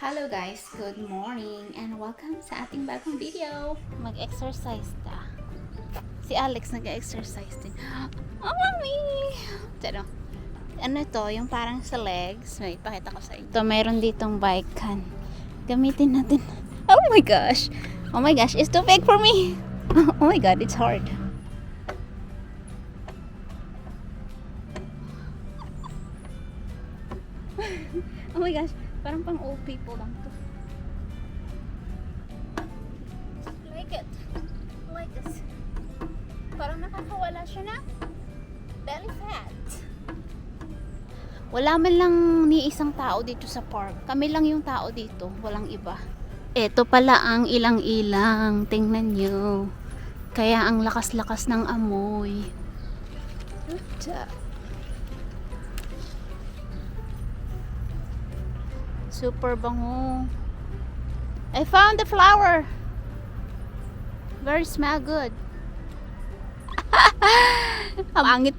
Hello guys, good morning and welcome sa ating bagong video. Mag-exercise ta. Si Alex nag-exercise din. Oh, mommy! Tara. Ano to? Yung parang sa legs. Wait, pakita ko sa inyo. Ito, mayroon ditong bike can. Gamitin natin. Oh my gosh! Oh my gosh, it's too big for me! Oh my god, it's hard. Oh my gosh, parang pang old people lang to. Like it. Like this. Parang nakakawala siya na belly fat. Wala man lang ni isang tao dito sa park. Kami lang yung tao dito. Walang iba. Ito pala ang ilang-ilang. Tingnan nyo. Kaya ang lakas-lakas ng amoy. Super bango. I found the flower. Very smell good. Ang angit.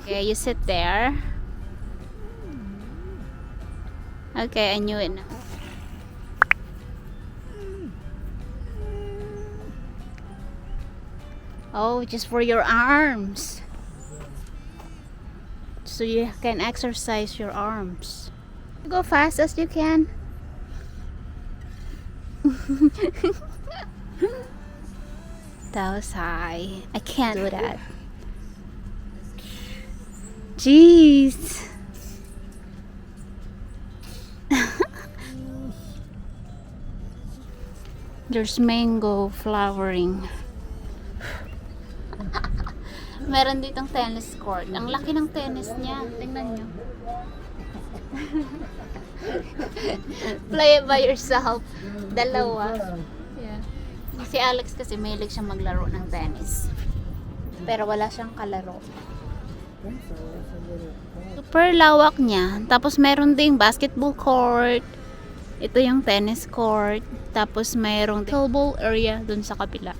Okay, you sit there. Okay, I knew it now. Oh, just for your arms. So you can exercise your arms. Go fast as you can. That was high. I can't do that. Jeez. There's mango flowering. Meron ditong tennis court. Ang laki ng tennis niya. Tingnan nyo. Play it by yourself. Dalawa. Yeah. Si Alex kasi mahilig siya maglaro ng tennis. Pero wala siyang kalaro. Super lawak niya. Tapos meron ding basketball court. Ito yung tennis court. Tapos mayroong pickleball area dun sa kapila.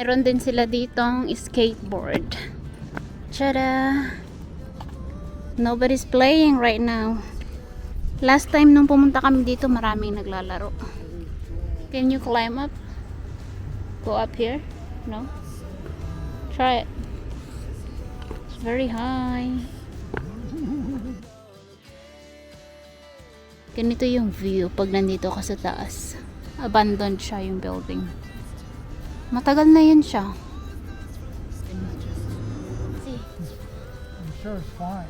Meron din sila ditong skateboard. Tada! Nobody's playing right now. Last time nung pumunta kami dito, maraming naglalaro. Can you climb up? Go up here? No? Try it. It's very high. Ganito yung view pag nandito ka sa taas. Abandoned siya yung building. Matagal na yun siya. See? I'm sure it's fine.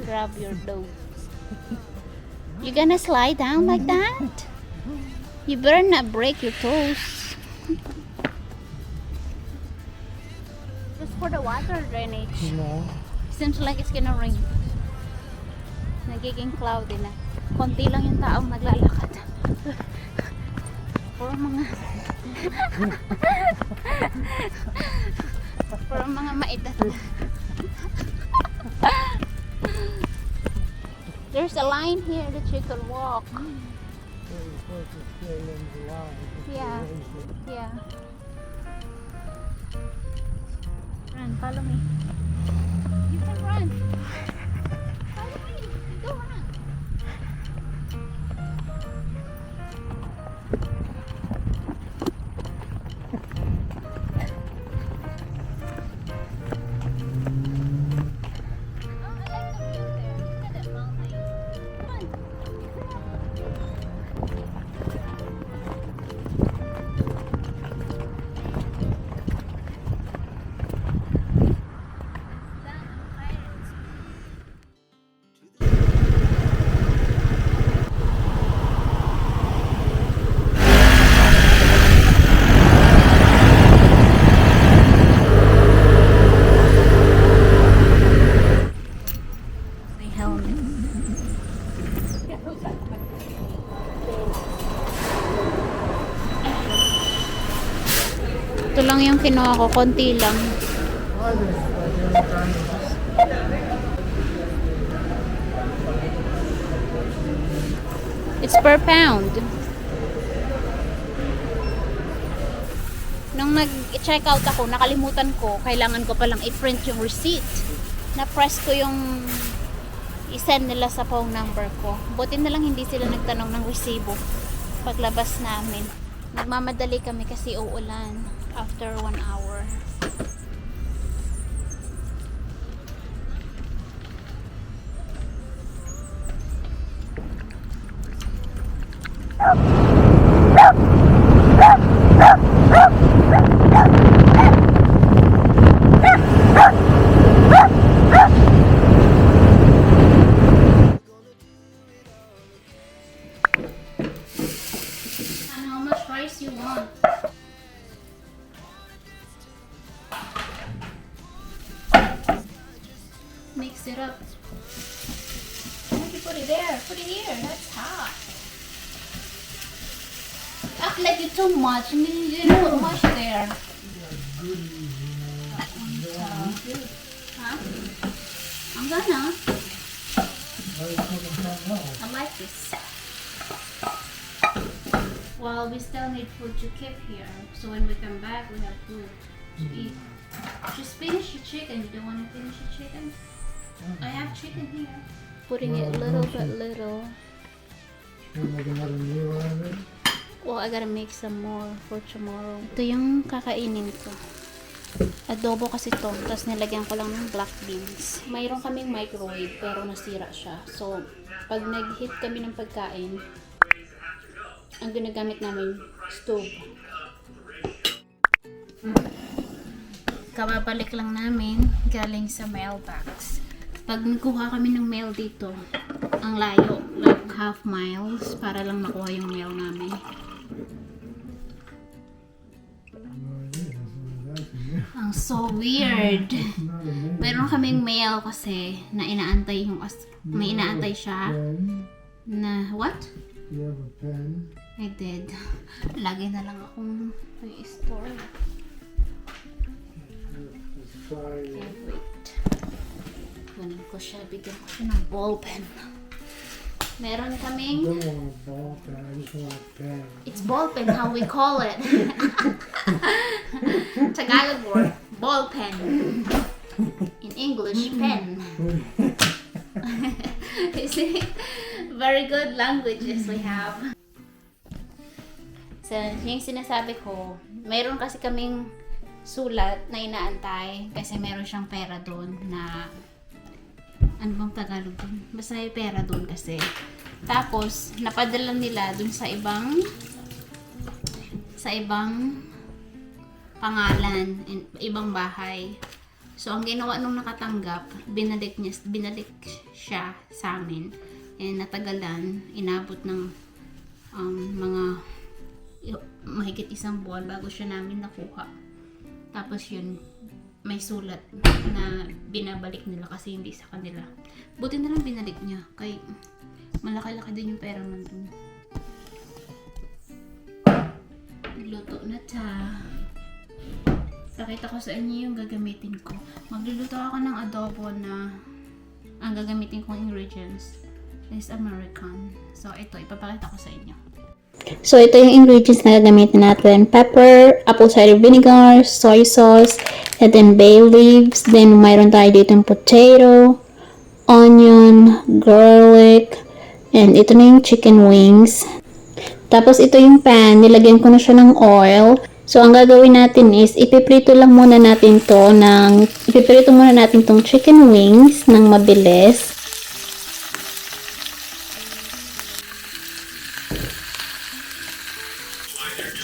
Grab your dough. You gonna slide down like that? You better not break your toes. Just for the water drainage. No. Seems like it's gonna rain. Nagiging cloudy na. Konti lang yung taong naglalakad. Puro mga maedad na. There's a line here that you can walk. Yeah. Yeah. Run, follow me. You can run. Follow me. Go run. Ito lang yung kinuha ko, konti lang. It's per pound. Nung nag-check out ako, nakalimutan ko, kailangan ko palang i-print yung receipt. Na-press ko isend nila sa phone number ko. Buti na lang hindi sila nagtanong ng resibo paglabas namin. Nagmamadali kami kasi uulan after 1 hour. And how much rice you want? Mix it up. Why don't you put it there? Put it here. That's hot. Act like it's too much. And then you didn't put much there. Huh? I'm gonna. I like this. Well, we still need food to keep here. So when we come back, we have food to eat. Just finish your chicken. You don't want to finish your chicken? I have chicken here. Putting it little by little. Make another meal out of it. Well, I gotta make some more for tomorrow. Ito yung kakainin ko. Adobo kasi to. Tapos nilagyan ko lang ng black beans. Mayroon kaming microwave pero nasira siya. So, pag nag-heat kami ng pagkain, ang ginagamit namin, stove. Kababalik lang namin galing sa mailbox. Pag nagkuha kami ng mail dito, ang layo, like half miles, para lang makuha yung mail namin. Ang so weird. Meron kaming mail kasi na inaantay yung may inaantay siya na what? You have a pen? I did. Lagi na lang akong i-store. Let's try it. Okay, wait. Kunin ko siya. Bigyan ko siya ng ball pen. Meron I kaming... don't want a ball pen, I just want a pen. It's ball pen, how we call it. Tagalog word, ball pen. In English, pen. You see? Very good languages we have. So, yung sinasabi ko, meron kasi kaming sulat na inaantay kasi meron siyang pera doon na ano bang Tagalog doon? Basta may pera doon kasi. Tapos, napadala nila doon sa ibang pangalan, ibang bahay. So, ang ginawa nung nakatanggap, binalik siya sa amin. And natagalan, inabot ng mga mahigit 1 buwan bago siya namin nakuha. Tapos yun, may sulat na binabalik nila kasi hindi sa kanila. Buti na lang binalik niya. Kay malaki-laki din yung pera nandun. Luto na ta. Pakita ko sa inyo yung gagamitin ko. Magluluto ako ng adobo na ang gagamitin kong ingredients is American. So ito, ipapakita ko sa inyo. So, ito yung ingredients na gagamitin natin. Pepper, apple cider vinegar, soy sauce, and then bay leaves. Then, mayroon tayo dito yung potato, onion, garlic, and ito na yung chicken wings. Tapos, ito yung pan. Nilagyan ko na siya ng oil. So, ang gagawin natin is, ipiprito muna natin tong chicken wings ng mabilis.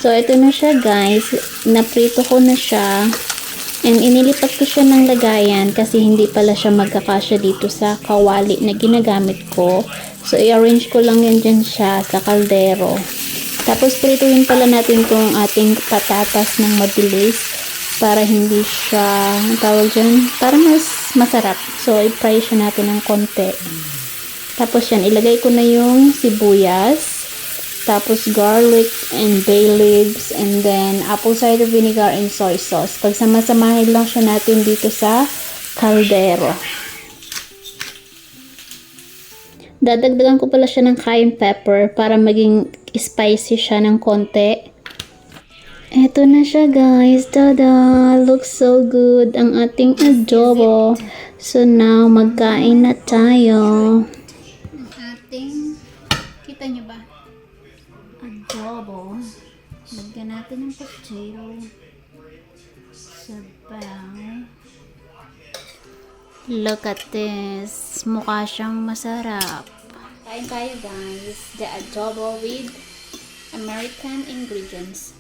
So, ito na siya guys. Naprito ko na siya. And inilipat ko siya ng lagayan kasi hindi pala siya magkakasya dito sa kawali na ginagamit ko. So, i-arrange ko lang yan dyan siya sa kaldero. Tapos, prituhin pala natin tong ating patatas ng mabilis para hindi siya, tawag dyan, para mas masarap. So, i-fry siya natin ng konti. Tapos yan, ilagay ko na yung sibuyas. Tapos garlic and bay leaves, and then apple cider vinegar and soy sauce. Pagsama-samahin lang siya natin dito sa kaldero. Dadagdagan ko pala siya ng cayenne pepper para maging spicy siya ng konti. Eto na siya guys. Tada! Looks so good ang ating adobo. So now, magkain na tayo. Ang ating, kita nyo ba? Adobo. Lagyan natin ng potato. Sabaw. Look at this. Mukha siyang masarap. Kain tayo guys. The adobo with American ingredients.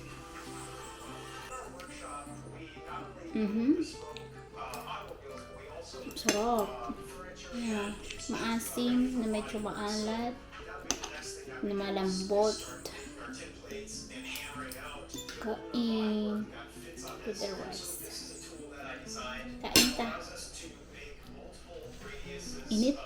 Sarap. Yeah. Maasim na medyo maalat. Na malambot. Kain. With the rice. Kain ta. Init.